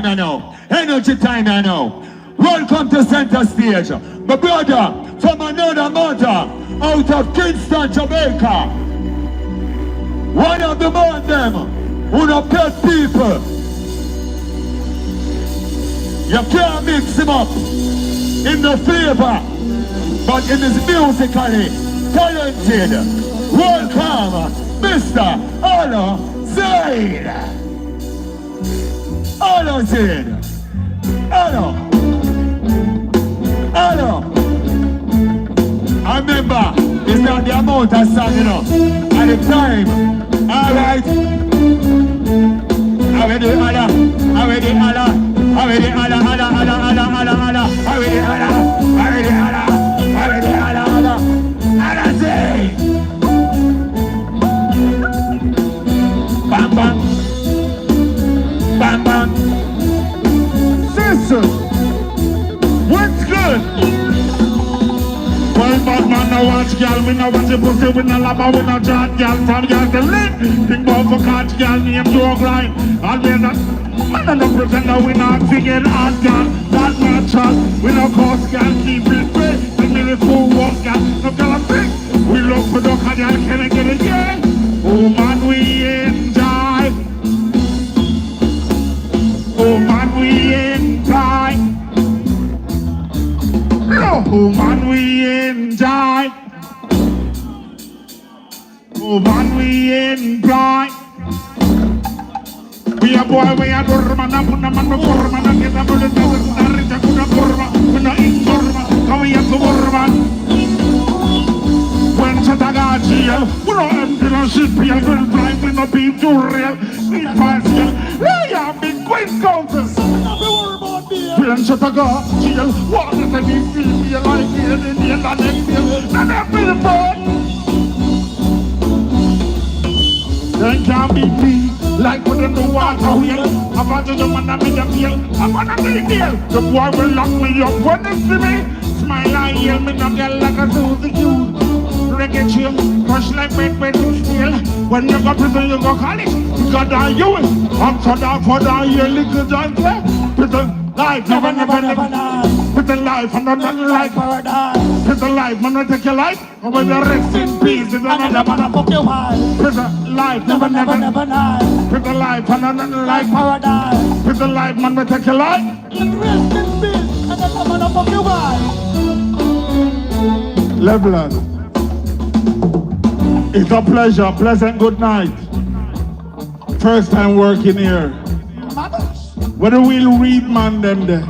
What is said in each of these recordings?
I know. Energy time I know. Welcome to center stage. My brother from another mother out of Kingston, Jamaica. One of the man them who don't pet people. You can't mix him up in the flavor, but in his musically talented. Welcome, Mr. Alozade. Alozade. Hello. I remember, it's not the amount of song, you know, at the time. Alright. Already, Allah. Bam, bam. Bam, bam. Sister. What's good? Well, bad man, no watch girl, we no watch the pussy, we no lava, we no chat girl, from girl to lick. Think about for catch girl, name joke line. Always not, man, no pretend that we not figure hard girl. That not chat, we no cost girl, keep it free. We really full walk girl, no girl a big. We look for the girl, can I get it, yeah? Oh man, we enjoy. Oh man, we enjoy. Oh man, we enjoy. Oh man, we enjoy. We a boy, we a durma, na puna man no forma, na kita boleh tahu dari jago forma, na informa, kau yang forma. When Chatagachiel, we don't empty no shit, we are going blind, we no be too real. We partial, we are big queen counters. When Chatagachiel, what is the big feel like here in the end of next year? And every boy, they can't be me, like with the water wheel. I'm about to man, I'm in the field, I'm on the deal. The boy will lock me up when they see me. Smile, I hear me, no girl like a Susie Q. Reggae chill, crush like bed steel. When you go prison, you go college. You got die you. I'm so down for die, you little giant. Prison life, never die. Prison life, I'm not like paradise. Prison life, I'm not take your life. When the rest in peace, is another man of fuck your wife. Prison life, never die. Prison life, I'm not like paradise. Prison life, man, will take your life. Rest in peace, another man of fuck your wife. Levelers. It's a pleasure, pleasant good night. First time working here. What the real read man them there?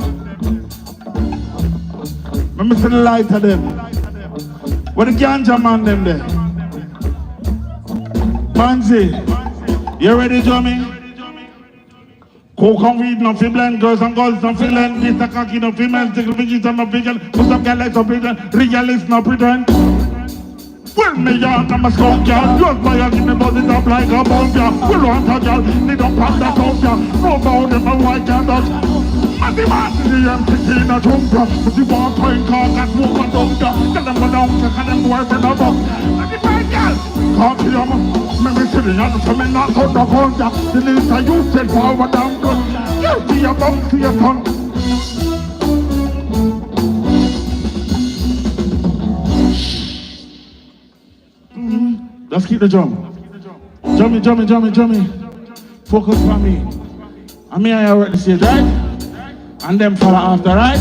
Let me see the light of them. What the ganja man them there? Pansy, you ready, Johnny? Coke and weed, no fi blend, girls and girls, no fi lend. Mr. Cocky, no fi men, tickle me, no vegan. Put some guy like some pretend, realist, no pretend. Well, me yarn, I'm a skunk yard. Just by a give me buzz it up like a bump yard. We want a girl, they don't pop that up yard. No bound in my white can dodge. And the man in the MTT in a jump yard. But the one point car that move and dump yard. Tell them go down, check and them boyfriend a bump. And the bad girl, can't see them. Me me see the young, so me not on the phone yard. The least I use it forward down good. You see a bump, see a tongue. Let's keep the drum. Drummy. Focus on me. And me and you work the stage, right? And them follow after, right?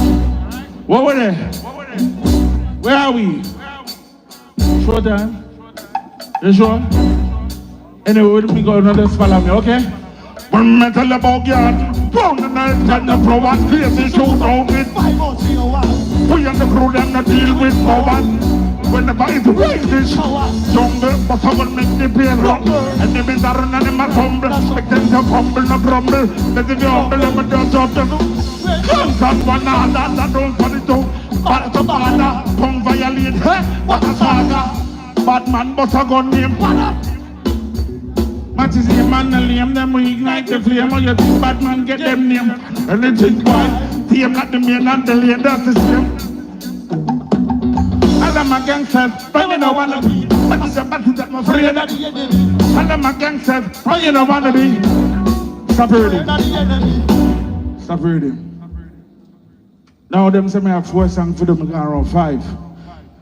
What were they? Where are we? Short time? You sure? Anyway, we go now, just follow me, okay? When me tell about God, pound the night and the flow and crazy shoot out with 50301. We and the crew them not deal with no one. When the bite rises, jungle, but I will make the beer rumble. And the men are running in my tumble. Make them to fumble, no grumble. Let them humble, and with their job, them. Guns and banana, that don't put it down. Bad to banana, come violate, hey, what a saga. Bad man, but a gun name, Match is the man, and name them, we ignite the flame. Or you think bad man, get them name. And they think, boy, team not the main and the lane, that's the same. I'm a gangster, but you don't wanna be. But it's a battle that my friend. And I'm a gangster, but you don't wanna be. Stop early. Stop reading. Now them say me have 4 songs for them, I go around 5.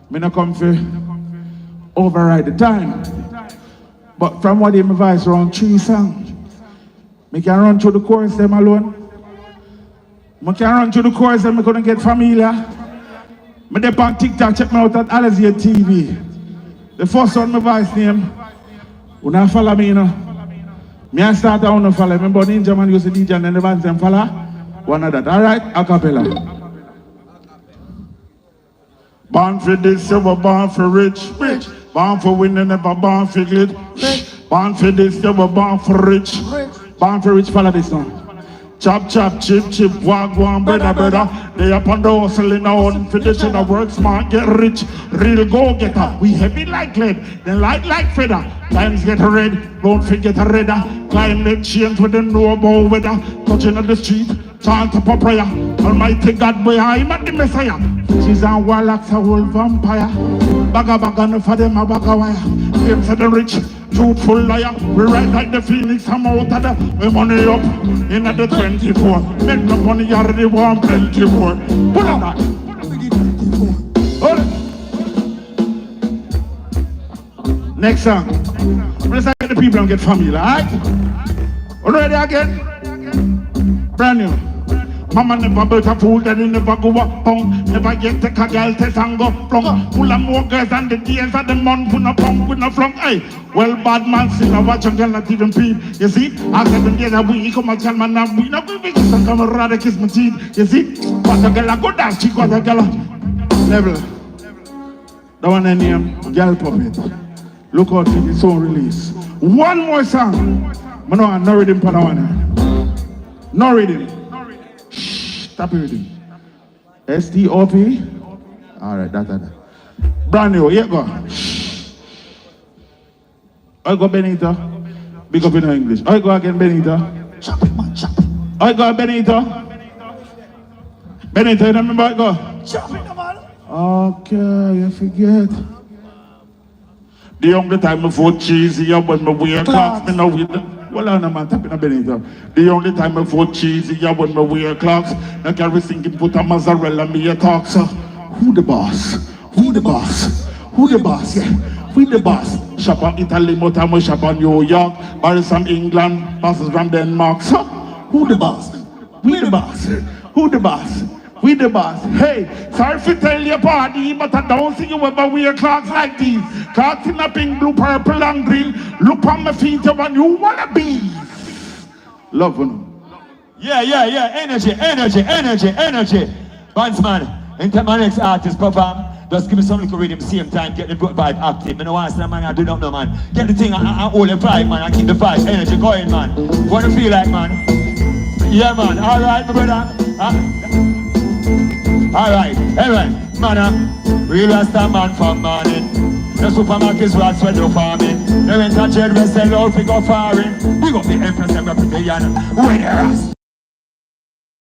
Me no come for override the time. But from what in my voice around 3 songs. Me can run through the chorus them alone. Me can run through the chorus them, I couldn't get familiar. Me dey on TikTok, check me out at Alozade TV. The first one my voice name. You not follow me, you know. Me I start out to follow. Remember Ninja Man used to DJ and then the bands them follow? One of that. Alright, a cappella. Born for this, you were born for rich. Born for winning, never born for glitch. Born for this, you were born for rich. Born for rich, follow this one. Chop, chop, chip, chip, walk, one, brother. They up on the hustling on for this in the work smart, get rich. Real go-getter. We heavy like lead, then light like feather. Times get red, don't forget a redder. Climate change with the know about weather. Touching on the street, chant up a prayer. Almighty God, boy, I'm at the Messiah. She's a warlock's a whole vampire. Baga no for them a baga wire. Them for the rich, truthful liar. We ride like the phoenix, I'm out of the we money up in the 24. Make the money already want plenty more. Put on that. Hold it. Next song. Let's get the people and get familiar, alright? Already again? Brand new. Mama never built a fool, daddy never go up pound. Never get take a girl test and go plumb. Full of more girls than the days of the month. Put no pump, with no flunk. Hey, well, bad man, see, I watch a girl not even peep. You see, I 7 days a week, come a tell man, now we not going to kiss and come and rather kiss my teeth. You see, but a girl a good dance, she got a girl level. The one I name, Girl Puppet. Look out for the song release. One more song. I know I'm not reading for that one. No reading. Stop reading. STOP. Alright, that. Brand new, here go. I go Benito. Big up in English. I go again, Benito. Chop it, man, chop it. I go Benito. Benito, you remember I go? Chop it, man. Okay, you forget. The only time I vote cheesy up when I wear clocks, me know with well, I'm not tapping a Benito. The only time I vote cheesy up when I wear clocks, I carry singing put a mozzarella me a talk. So, who the boss? Who the boss? Who the boss? Yeah, we the boss. Shop on Italy, more time we shop on New York. Paris from England, bosses from Denmark. So, who the boss? We the boss. Who the boss? We the boss. Hey, sorry to tell your party, but I don't see you ever wear clocks like these. Clocks in a pink, blue, purple, and green. Look on my feet when you wanna be. Love them. Yeah. Energy. Bandsman, into my next artist perform. Just give me some little rhythm, same time, get the good vibe active. I don't want to say, man, I do not know, man. Get the thing, I hold the vibe, man. I keep the vibe, energy going, man. What do you feel like, man? Yeah, man. All right, my brother. Alright, man, real Rasta man from morning. The supermarkets rats when you're farming. They went to jail, we sell out, we go foreign. We got the empress and we put the yarn. Where the rest?